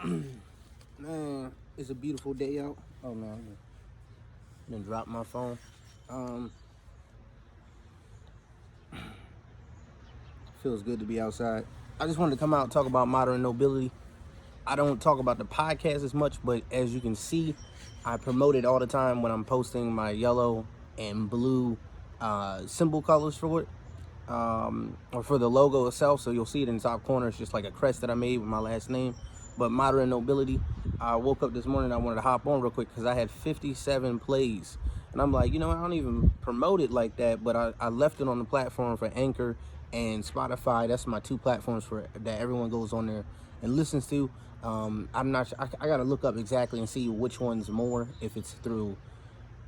Man, it's a beautiful day out. Oh man, I done dropped my phone. Feels good to be outside. I just wanted to come out and talk about Modern Nobility. I don't talk about the podcast as much, but as you can see, I promote it all the time when I'm posting my yellow and blue symbol colors for it, or for the logo itself. So you'll see it in the top corner. It's just like a crest that I made with my last name. But Modern Nobility, I woke up this morning, I wanted to hop on real quick because I had 57 plays. And I'm like, I don't even promote it like that, but I left it on the platform for Anchor and Spotify. That's my two platforms for that everyone goes on there and listens to. I'm not sure, I gotta look up exactly and see which one's more, if it's through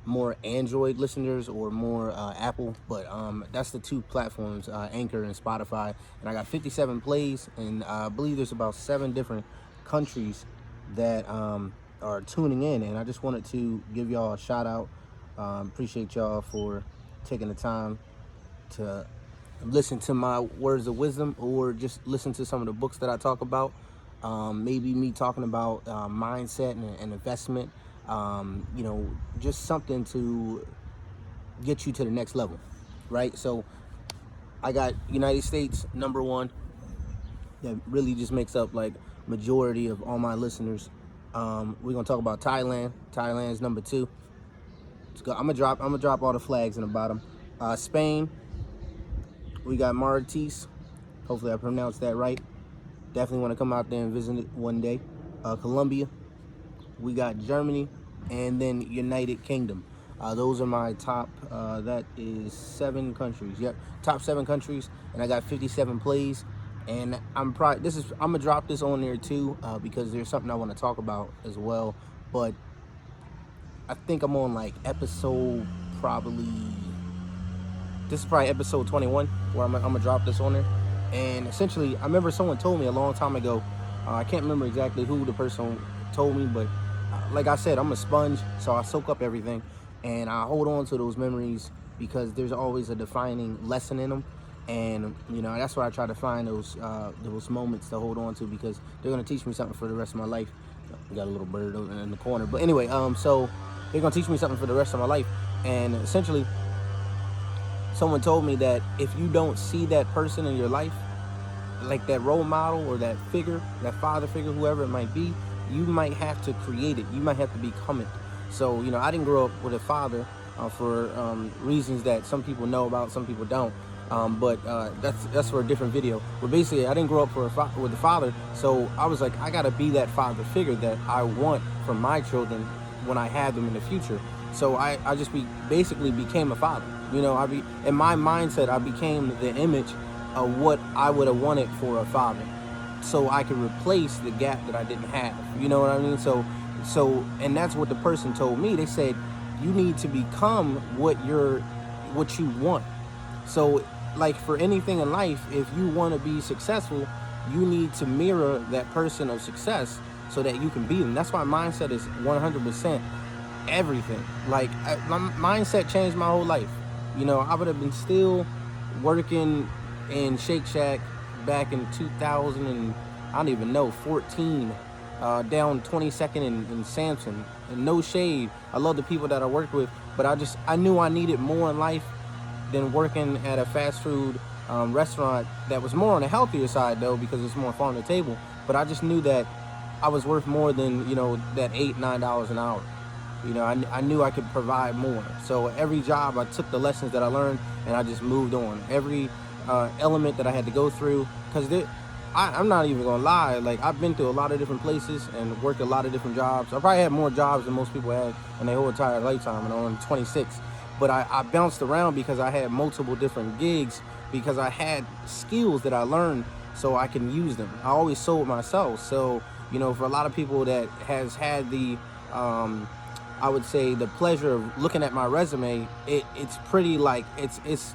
more Android listeners or more Apple, but that's the two platforms, Anchor and Spotify. And I got 57 plays, and I believe there's about 7 different countries that are tuning in, and I just wanted to give y'all a shout out. Appreciate y'all for taking the time to listen to my words of wisdom, or just listen to some of the books that I talk about. Maybe me talking about mindset and investment, just something to get you to the next level, right? So I got United States number 1. That really just makes up like majority of all my listeners. We're gonna talk about Thailand. Thailand's number 2. Let's go. I'm gonna drop all the flags in the bottom. Spain, we got Mauritius. Hopefully I pronounced that right. Definitely want to come out there and visit it one day. Colombia, we got Germany, and then United Kingdom. Those are my top, that is 7 countries. Yep, top 7 countries, and I got 57 plays. And I'm gonna drop this on there too, because there's something I want to talk about as well. But I think I'm on like this is probably episode 21 where I'm gonna drop this on there. And essentially, I remember someone told me a long time ago, I can't remember exactly who the person told me, but like I said, I'm a sponge, so I soak up everything, and I hold on to those memories because there's always a defining lesson in them. And that's why I try to find those moments to hold on to, because they're gonna teach me something for the rest of my life. We got a little bird in the corner, but anyway, so they're gonna teach me something for the rest of my life. And essentially, someone told me that if you don't see that person in your life, like that role model or that figure, that father figure, whoever it might be, you might have to create it. You might have to become it. So, I didn't grow up with a father for reasons that some people know about, some people don't. But that's for a different video. But basically, I didn't grow up with a father, so I was like, I gotta be that father figure that I want for my children when I have them in the future. So I just basically became a father. In my mindset, I became the image of what I would have wanted for a father, so I could replace the gap that I didn't have. You know what I mean? So, and that's what the person told me. They said, you need to become what you want. So, like for anything in life, if you want to be successful, you need to mirror that person of success so that you can be them. That's why mindset is 100% everything. Like, my mindset changed my whole life. I would have been still working in Shake Shack back in 2000 and I don't even know, 14, down 22nd in Sampson. And no shade, I love the people that I worked with, but I knew I needed more in life than working at a fast food restaurant that was more on the healthier side, though, because it's more farm to table. But I just knew that I was worth more than that $8-9 an hour. I knew I could provide more. So every job, I took the lessons that I learned and I just moved on. Every element that I had to go through, because I'm not even gonna lie, like I've been through a lot of different places and worked a lot of different jobs. I probably had more jobs than most people had in their whole entire lifetime, and I'm 26. But I bounced around because I had multiple different gigs, because I had skills that I learned so I can use them. I always sold myself. So, for a lot of people that has had the, I would say, the pleasure of looking at my resume, it's pretty like, it's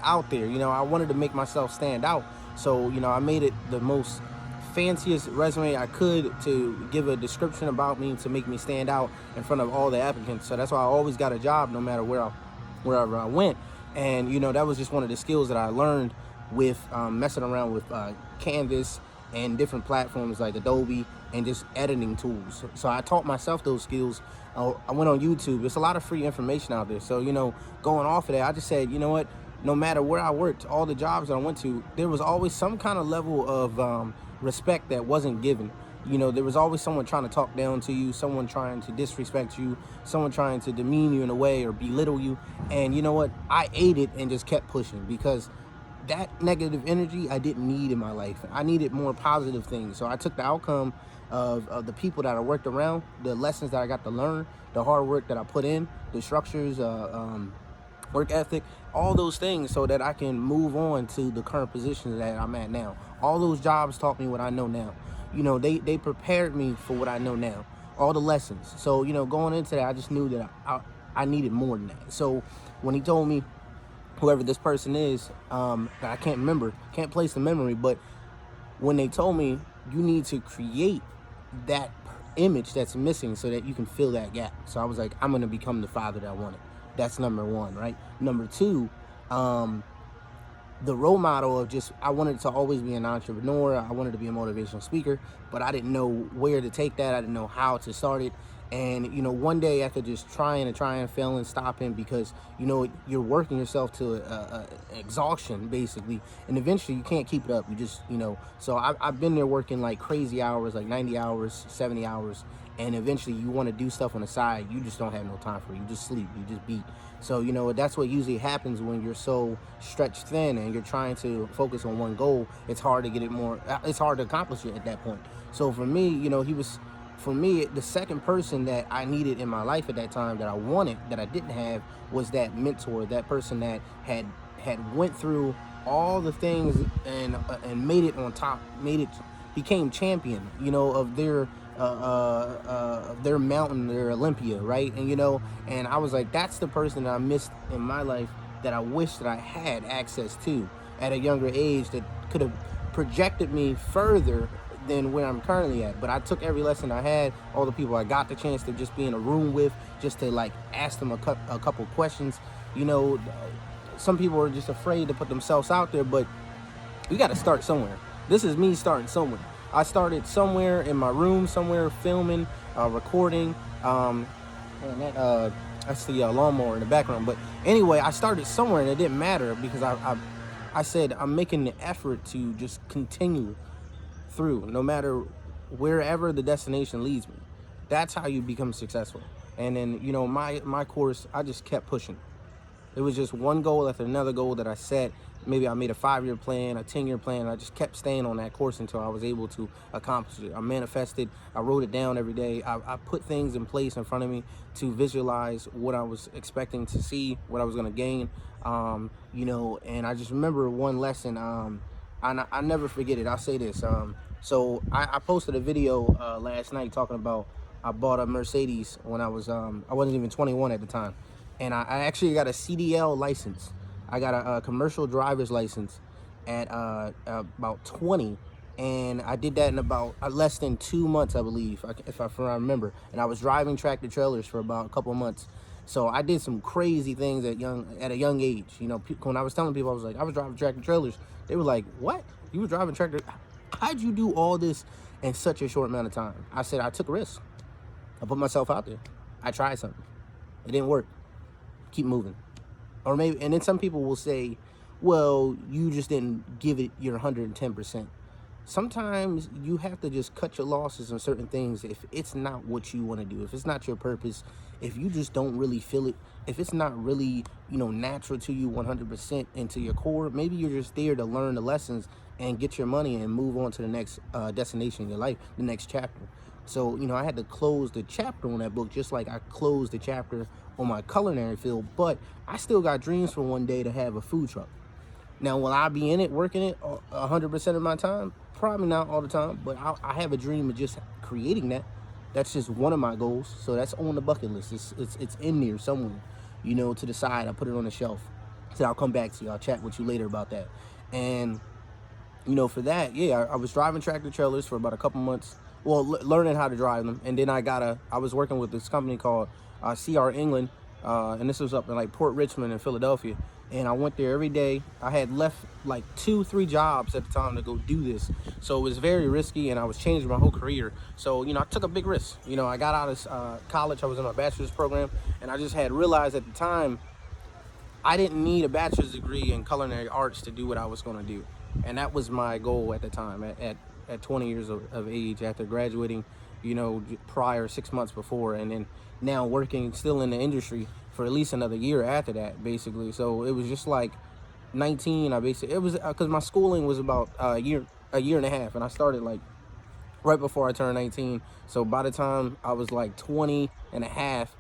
out there. I wanted to make myself stand out. So, I made it the most fanciest resume I could to give a description about me to make me stand out in front of all the applicants. So that's why I always got a job no matter wherever I went. And that was just one of the skills that I learned with messing around with Canvas and different platforms like Adobe and just editing tools. So I taught myself those skills. I went on YouTube. There's a lot of free information out there. So, going off of that, I just said, you know what? No matter where I worked, all the jobs that I went to, there was always some kind of level of respect that wasn't given. There was always someone trying to talk down to you, someone trying to disrespect you, someone trying to demean you in a way or belittle you. And you know what? I ate it and just kept pushing, because that negative energy I didn't need in my life. I needed more positive things. So I took the outcome of the people that I worked around, the lessons that I got to learn, the hard work that I put in, the structures, work ethic, all those things, so that I can move on to the current position that I'm at now. All those jobs taught me what I know now. They prepared me for what I know now, all the lessons. So, going into that, I just knew that I needed more than that. So when he told me, whoever this person is, that I can't remember, can't place the memory, but when they told me, you need to create that image that's missing so that you can fill that gap. So I was like, I'm going to become the father that I wanted. That's number one, right? Number two, the role model of just, I wanted to always be an entrepreneur. I wanted to be a motivational speaker, but I didn't know where to take that. I didn't know how to start it. And, one day after just trying and failing, stopping, because, you're working yourself to exhaustion, basically. And eventually you can't keep it up. You just, so I've been there working like crazy hours, like 90 hours, 70 hours. And eventually you want to do stuff on the side. You just don't have no time for it. You just sleep. You just beat. So, that's what usually happens when you're so stretched thin and you're trying to focus on one goal. It's hard to get it more. It's hard to accomplish it at that point. So for me, he was, for me, the second person that I needed in my life at that time, that I wanted, that I didn't have, was that mentor, that person that had went through all the things and made it on top, became champion, of their mountain, their Olympia, right? And I was like, that's the person that I missed in my life, that I wish that I had access to at a younger age, that could have projected me further than where I'm currently at. But I took every lesson I had, all the people I got the chance to just be in a room with, just to like ask them a couple questions. Some people are just afraid to put themselves out there, but you got to start somewhere. This is me starting somewhere. I started somewhere in my room, somewhere filming, recording. That's the lawnmower in the background. But anyway, I started somewhere, and it didn't matter, because I said I'm making the effort to just continue through, no matter wherever the destination leads me. That's how you become successful. And then, my course, I just kept pushing. It was just one goal after another goal that I set. Maybe I made a 5-year plan, a 10-year plan. And I just kept staying on that course until I was able to accomplish it. I manifested. I wrote it down every day. I put things in place in front of me to visualize what I was expecting to see, what I was going to gain. And I just remember one lesson. I never forget it. I'll say this. So I posted a video last night talking about, I bought a Mercedes when I wasn't even 21 at the time. And I actually got a CDL license. I got a commercial driver's license at about 20. And I did that in about less than 2 months, I believe, if I remember. And I was driving tractor trailers for about a couple of months. So I did some crazy things at a young age. When I was telling people, I was like, I was driving tractor trailers. They were like, what? You were driving tractor? How'd you do all this in such a short amount of time? I said, I took a risk. I put myself out there. I tried something. It didn't work. Keep moving. Or maybe, and then some people will say, well, you just didn't give it your 110%. Sometimes you have to just cut your losses on certain things if it's not what you want to do, if it's not your purpose, if you just don't really feel it, if it's not really, natural to you 100% into your core. Maybe you're just there to learn the lessons and get your money and move on to the next destination in your life, the next chapter. So, I had to close the chapter on that book, just like I closed the chapter on my culinary field. But I still got dreams for one day to have a food truck. Now, will I be in it, working it 100% of my time? Probably not all the time, but I have a dream of just creating that. That's just one of my goals. So that's on the bucket list. It's in there somewhere, to the side. I put it on the shelf. So I'll come back to you. I'll chat with you later about that. And, for that, yeah, I was driving tractor trailers for about a couple months. Well, learning how to drive them. And then I was working with this company called CR England. And this was up in like Port Richmond in Philadelphia. and I went there every day. I had left like 2, 3 jobs at the time to go do this, so it was very risky, and I was changing my whole career. So I took a big risk. I got out of college. I was in my bachelor's program, and I just had realized at the time I didn't need a bachelor's degree in culinary arts to do what I was going to do. And that was my goal at the time, at 20 years of age, after graduating, prior 6 months before, and then now working still in the industry for at least another year after that, basically. So it was just like 19. It was because my schooling was about a year and a half, and I started like right before I turned 19. So by the time I was like 20 and a half,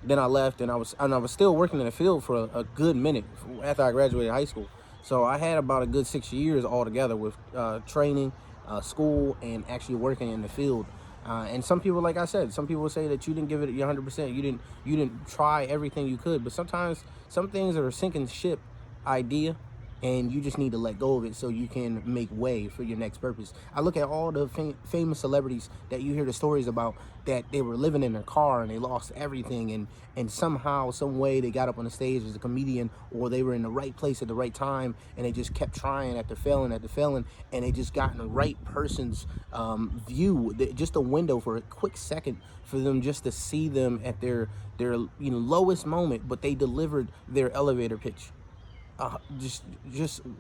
then I left, and I was still working in the field for a good minute after I graduated high school. So I had about a good 6 years altogether with training, school, and actually working in the field. And some people, like I said, some people say that you didn't give it your 100%. You didn't try everything you could. But sometimes some things are a sinking ship idea, and you just need to let go of it so you can make way for your next purpose. I look at all the famous celebrities that you hear the stories about, that they were living in their car and they lost everything, and somehow, some way, they got up on the stage as a comedian, or they were in the right place at the right time, and they just kept trying after failing, and they just got in the right person's view, just a window for a quick second for them just to see them at their lowest moment, but they delivered their elevator pitch, just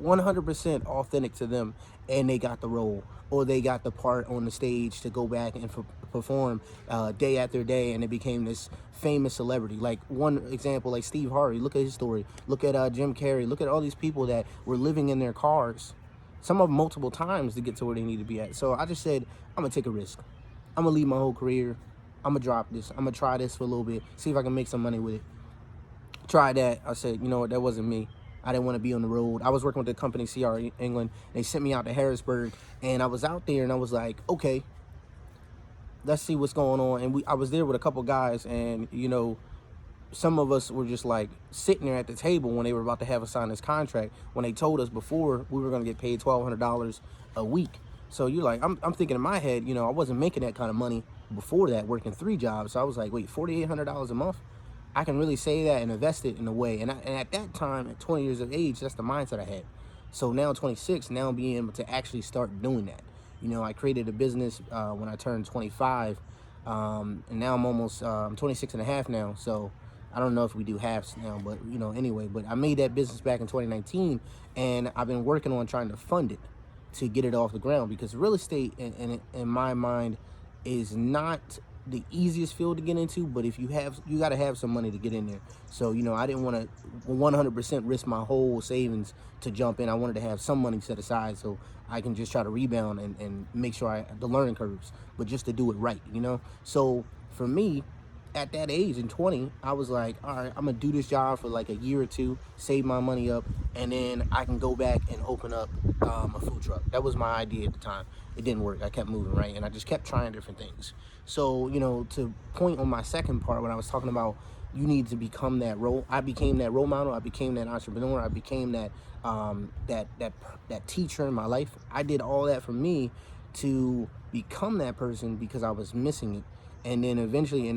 100% authentic to them, and they got the role, or they got the part on the stage to go back and perform day after day, and it became this famous celebrity. Like, one example, like Steve Harvey. Look at his story. Look at Jim Carrey. Look at all these people that were living in their cars, some of them multiple times, to get to where they need to be at. So I just said, I'm gonna take a risk. I'm gonna leave my whole career. I'm gonna drop this. I'm gonna try this for a little bit, see if I can make some money with it. Tried that. I said, you know what, that wasn't me. I didn't want to be on the road. I was working with the company CR England. They sent me out to Harrisburg, and I was out there, and I was like, okay, let's see what's going on. And I was there with a couple guys, and some of us were just like sitting there at the table when they were about to have us sign this contract, when they told us before we were going to get paid $1,200 a week. So you're like, I'm thinking in my head, I wasn't making that kind of money before that, working 3 jobs. So I was like, wait, $4,800 a month? I can really say that and invest it in a way. And at that time, at 20 years of age, that's the mindset I had. So now 26, now being able to actually start doing that. I created a business when I turned 25, and now I'm almost, I'm 26 and a half now. So I don't know if we do halves now, but anyway, but I made that business back in 2019, and I've been working on trying to fund it to get it off the ground, because real estate in my mind is not the easiest field to get into, but if you got to have some money to get in there. So I didn't want to 100% risk my whole savings to jump in. I wanted to have some money set aside so I can just try to rebound and make sure the learning curves, but just to do it right. So for me, at that age, in 20, I was like, all right, I'm gonna do this job for like a year or two, save my money up, and then I can go back and open up a food truck. That was my idea at the time. It didn't work. I kept moving, right? And I just kept trying different things. So, to point on my second part, when I was talking about you need to become that role, I became that role model. I became that entrepreneur. I became that that teacher in my life. I did all that for me to become that person, because I was missing it. And then eventually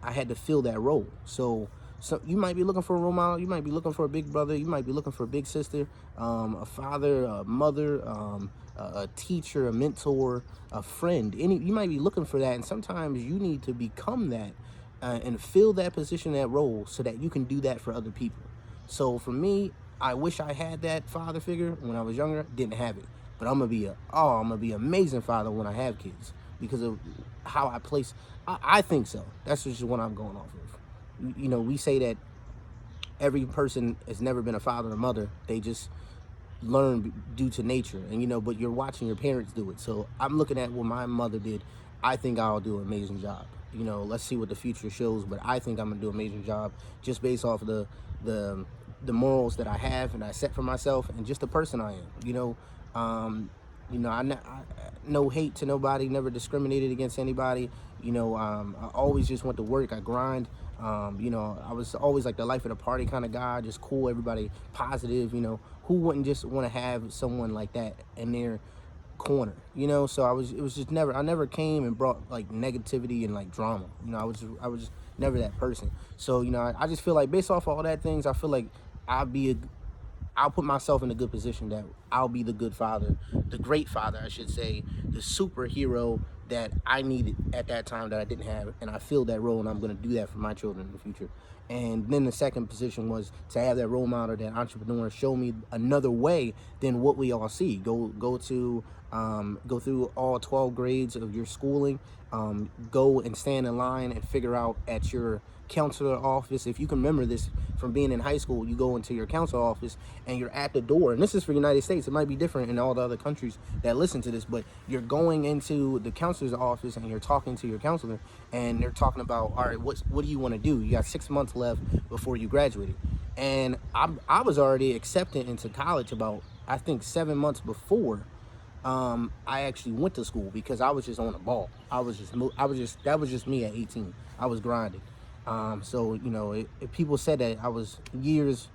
I had to fill that role. So you might be looking for a role model. You might be looking for a big brother. You might be looking for a big sister, a father, a mother, a teacher, a mentor, a friend. You might be looking for that. And sometimes you need to become that and fill that position, that role, so that you can do that for other people. So for me, I wish I had that father figure when I was younger. Didn't have it. But I'm gonna be an amazing father when I have kids, because of how I place. I think so. That's just what I'm going off of. We say that every person has never been a father or mother. They just learn due to nature, and but you're watching your parents do it. So I'm looking at what my mother did. I think I'll do an amazing job. Let's see what the future shows, but I think I'm gonna do an amazing job, just based off of the morals that I have and I set for myself, and just the person I am. I no hate to nobody, never discriminated against anybody. I always just went to work. I grind. I was always like the life of the party kind of guy, just cool, everybody positive. Who wouldn't just want to have someone like that in their corner? So it was just I never came and brought like negativity and like drama. I was never that person. So I just feel like, based off all that things, I feel like I'd be I'll put myself in a good position that I'll be the good father, the great father, I should say, the superhero that I needed at that time that I didn't have, and I filled that role, and I'm going to do that for my children in the future. And then the second position was to have that role model, that entrepreneur, show me another way than what we all see. Go through all 12 grades of your schooling. Go and stand in line and figure out at your counselor office. If you can remember this from being in high school, you go into your counselor office and you're at the door. And this is for the United States. It might be different in all the other countries that listen to this, but you're going into the counselor's office and you're talking to your counselor, and they're talking about, all right, what do you want to do? You got 6 months left before you graduated. And I was already accepted into college about, I think, 7 months before I actually went to school, because I was just on the ball. That was just me at 18. I was grinding. So, you know, if people said that I was years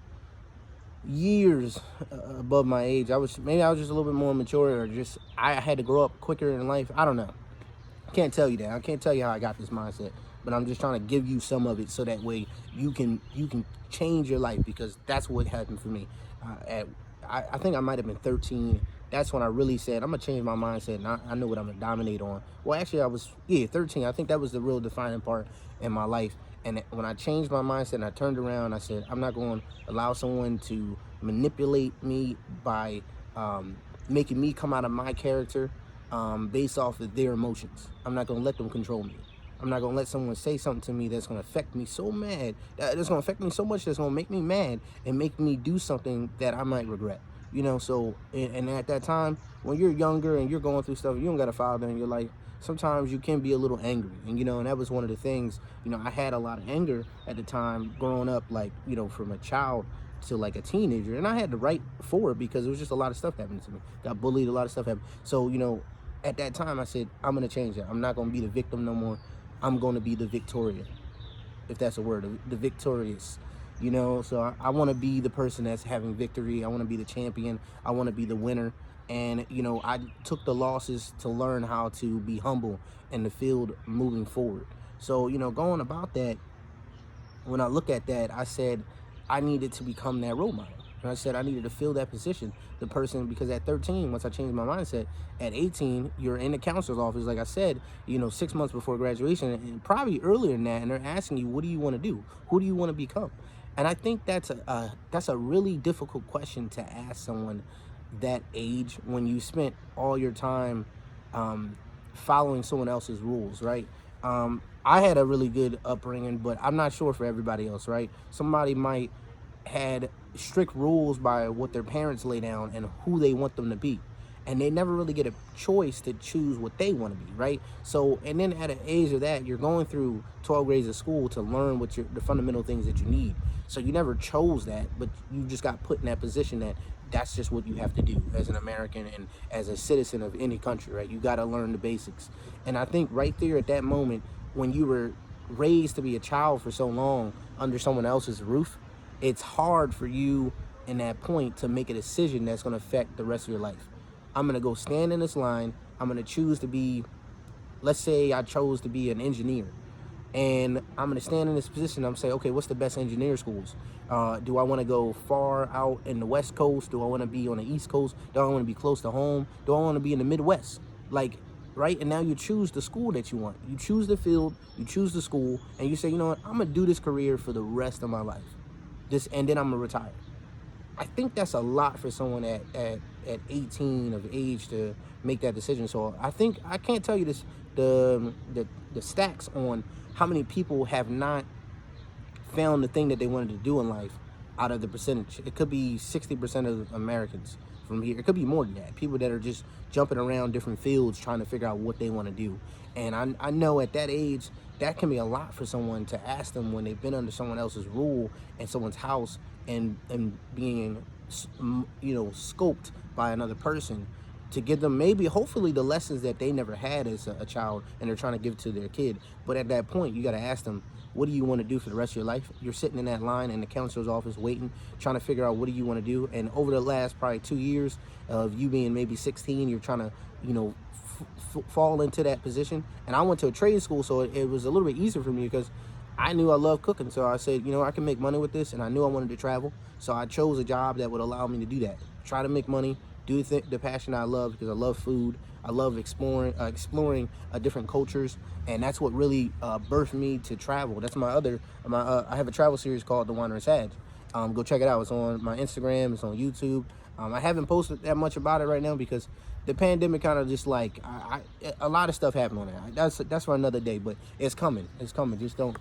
above my age, maybe I was just a little bit more mature, or just I had to grow up quicker in life. I don't know. I can't tell you that. I can't tell you how I got this mindset, but I'm just trying to give you some of it so that way you can change your life, because that's what happened for me. I think I might have been 13. That's when I really said, I'm going to change my mindset, and I know what I'm going to dominate on. Well, actually, I was, 13. I think that was the real defining part in my life. And when I changed my mindset and I turned around, I said, I'm not going to allow someone to manipulate me by making me come out of my character based off of their emotions. I'm not going to let them control me. I'm not going to let someone say something to me that's going to affect me so mad, that's going to affect me so much, that's going to make me mad and make me do something that I might regret. You know, so, and at that time, when you're younger and you're going through stuff, you don't got a father in your life, sometimes you can be a little angry. And, you know, and that was one of the things, you know, I had a lot of anger at the time growing up, like, you know, from a child to like a teenager. And I had to write for it because it was just a lot of stuff happening to me. Got bullied, a lot of stuff happened. So, you know, at that time I said, I'm going to change that. I'm not going to be the victim no more. I'm going to be the Victoria, if that's a word, the victorious. You know, so I want to be the person that's having victory. I want to be the champion. I want to be the winner. And, you know, I took the losses to learn how to be humble in the field moving forward. So, you know, going about that, when I look at that, I said I needed to become that role model. And I said I needed to fill that position, the person, because at 13, once I changed my mindset, at 18, you're in the counselor's office, like I said, you know, 6 months before graduation, and probably earlier than that, and they're asking you, what do you want to do? Who do you want to become? And I think that's a really difficult question to ask someone that age, when you spent all your time following someone else's rules, right? I had a really good upbringing, but I'm not sure for everybody else, right? Somebody might had strict rules by what their parents lay down and who they want them to be, and they never really get a choice to choose what they want to be, right? So, and then at an age of that, you're going through 12 grades of school to learn what the fundamental things that you need. So you never chose that, but you just got put in that position that that's just what you have to do as an American and as a citizen of any country, right? You got to learn the basics. And I think right there at that moment, when you were raised to be a child for so long under someone else's roof, it's hard for you in that point to make a decision that's going to affect the rest of your life. I'm going to go stand in this line. I'm going to choose to be, let's say I chose to be an engineer. And I'm going to stand in this position. I'm saying, okay, what's the best engineer schools? Do I want to go far out in the West Coast? Do I want to be on the East Coast? Do I want to be close to home? Do I want to be in the Midwest? Like, right? And now you choose the school that you want. You choose the field, you choose the school, and you say, you know what? I'm going to do this career for the rest of my life. And then I'm going to retire. I think that's a lot for someone at 18 of age to make that decision. So I think I can't tell you this, the stacks on how many people have not found the thing that they wanted to do in life out of the percentage. It could be 60% of Americans from here. It could be more than that. People that are just jumping around different fields trying to figure out what they want to do. And I know at that age, that can be a lot for someone to ask them when they've been under someone else's rule in someone's house and being, you know, scoped by another person to give them maybe, hopefully, the lessons that they never had as a child and they're trying to give to their kid. But at that point, you got to ask them, what do you want to do for the rest of your life? You're sitting in that line in the counselor's office waiting, trying to figure out what do you want to do. And over the last probably 2 years of you being maybe 16, you're trying to, you know, fall into that position. And I went to a trade school, so it was a little bit easier for me because I knew I loved cooking, so I said, I can make money with this, and I knew I wanted to travel, so I chose a job that would allow me to do that. Try to make money, do the passion I love, because I love food. I love exploring different cultures, and that's what really birthed me to travel. That's I have a travel series called The Wanderer's Edge. Go check it out. It's on my Instagram. It's on YouTube. I haven't posted that much about it right now because the pandemic kind of just like a lot of stuff happened on there. That's for another day, but it's coming. It's coming. Just don't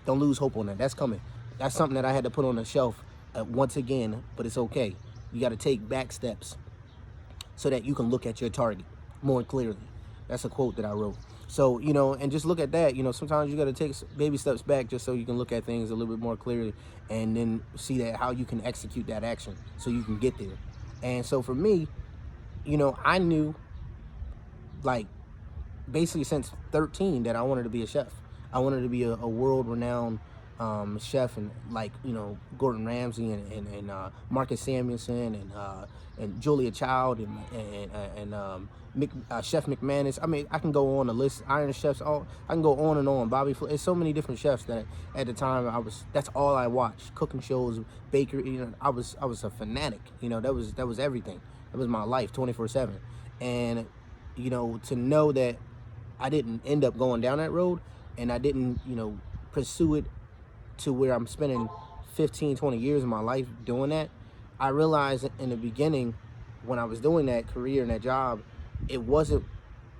lose hope on that. That's coming. That's something that I had to put on the shelf once again, but it's okay. You got to take back steps so that you can look at your target more clearly. That's a quote that I wrote. So, and just look at that. Sometimes you got to take baby steps back just so you can look at things a little bit more clearly, and then see that how you can execute that action so you can get there. And so for me, I knew, like, basically since 13 that I wanted to be a chef. I wanted to be a world-renowned chef, and like Gordon Ramsay and Marcus Samuelson and Julia Child and Chef McManus. I mean, I can go on a list. Iron Chefs. I can go on and on. Bobby. There's so many different chefs that at the time that's all I watched. Cooking shows, bakery. I was a fanatic. That was everything. That was my life, 24/7. And to know that I didn't end up going down that road, and I didn't pursue it to where I'm spending 15, 20 years of my life doing that. I realized in the beginning when I was doing that career and that job, it wasn't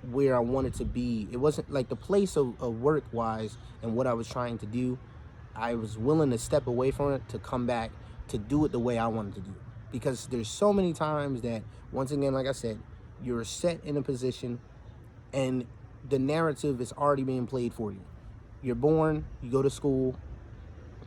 where I wanted to be. It wasn't like the place of work wise and what I was trying to do. I was willing to step away from it to come back to do it the way I wanted to do it. Because there's so many times that, once again, like I said, you're set in a position and the narrative is already being played for you. You're born, you go to school,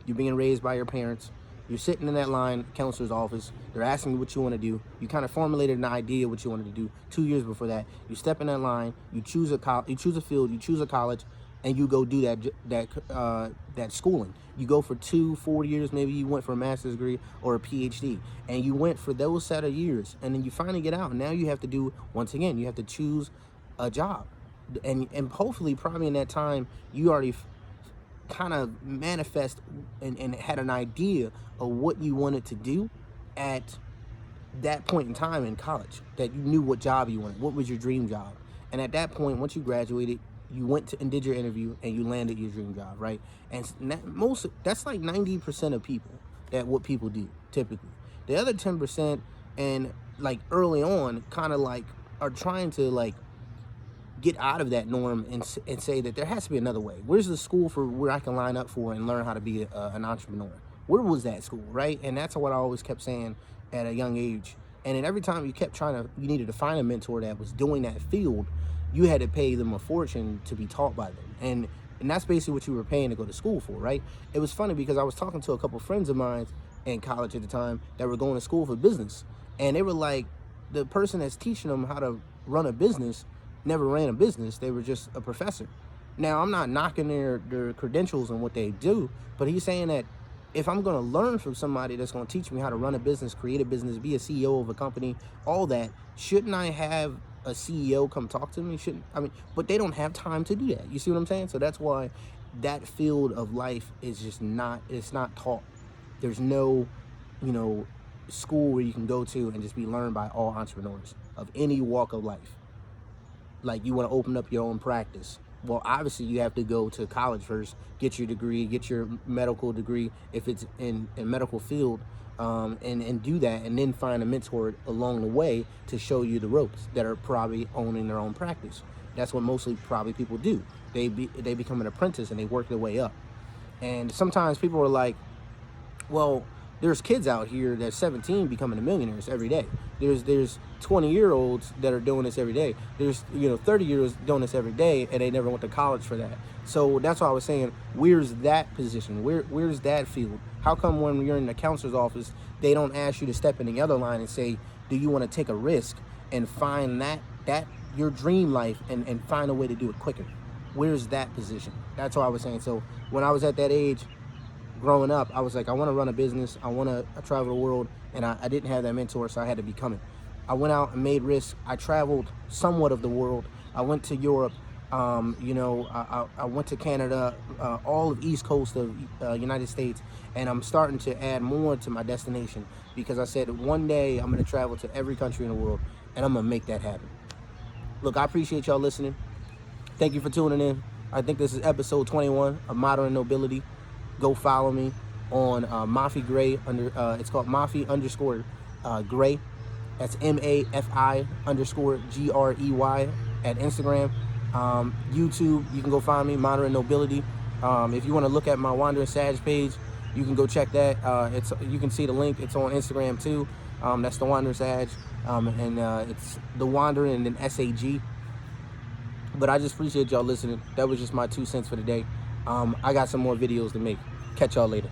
you're being raised by your parents, you're sitting in that line, counselor's office, they're asking you what you want to do. You kind of formulated an idea what you wanted to do 2 years before that. You step in that line, you choose a field, you choose a college, and you go do that schooling. You go for 4 years, maybe you went for a master's degree or a PhD, and you went for those set of years, and then you finally get out, and now you have to do, once again, you have to choose a job. And hopefully, probably in that time, you already kind of manifest and had an idea of what you wanted to do at that point in time in college, that you knew what job you wanted, what was your dream job. And at that point, once you graduated, you went and did your interview and you landed your dream job, right? And that's like 90% of people, what people do typically. The other 10%, and like early on, kind of like are trying to like get out of that norm and say that there has to be another way. Where's the school for where I can line up for and learn how to be an entrepreneur? Where was that school, right? And that's what I always kept saying at a young age. And then every time you needed to find a mentor that was doing that field, you had to pay them a fortune to be taught by them. And that's basically what you were paying to go to school for, right? It was funny because I was talking to a couple friends of mine in college at the time that were going to school for business. And they were like, the person that's teaching them how to run a business never ran a business. They were just a professor. Now, I'm not knocking their credentials and what they do, but he's saying that if I'm going to learn from somebody that's going to teach me how to run a business, create a business, be a CEO of a company, all that, shouldn't I have a CEO come talk to me? But they don't have time to do that. You see what I'm saying? So that's why that field of life is just it's not taught. There's no, school where you can go to and just be learned by all entrepreneurs of any walk of life. Like, you want to open up your own practice. Well, obviously you have to go to college first, get your degree, get your medical degree if it's in a medical field, and do that, and then find a mentor along the way to show you the ropes that are probably owning their own practice. That's what mostly probably people do. They become an apprentice and they work their way up. And sometimes people are like, well, there's kids out here that's 17 becoming millionaires every day. There's 20-year-olds that are doing this every day. There's 30-year-olds doing this every day, and they never went to college for that. So that's why I was saying, where's that position? Where's that field? How come when you're in the counselor's office, they don't ask you to step in the other line and say, do you want to take a risk and find that your dream life and find a way to do it quicker? Where's that position? That's what I was saying. So when I was at that age, growing up, I was like, I want to run a business. I want to travel the world, and I didn't have that mentor, so I had to become it. I went out and made risks. I traveled somewhat of the world. I went to Europe. You know, I went to Canada, all of East Coast of United States, and I'm starting to add more to my destination because I said one day I'm going to travel to every country in the world, and I'm going to make that happen. Look, I appreciate y'all listening. Thank you for tuning in. I think this is episode 21 of Modern Nobility. Go follow me on Mafi Gray it's called Mafi underscore Gray. That's MAFI underscore GREY at Instagram. YouTube, you can go find me, Modern Nobility. If you want to look at my Wandering Sage page, you can go check that. You can see the link. It's on Instagram too. That's the Wandering Sage, and it's the Wandering and then SAG. But I just appreciate y'all listening. That was just my 2 cents for the day. I got some more videos to make. Catch y'all later.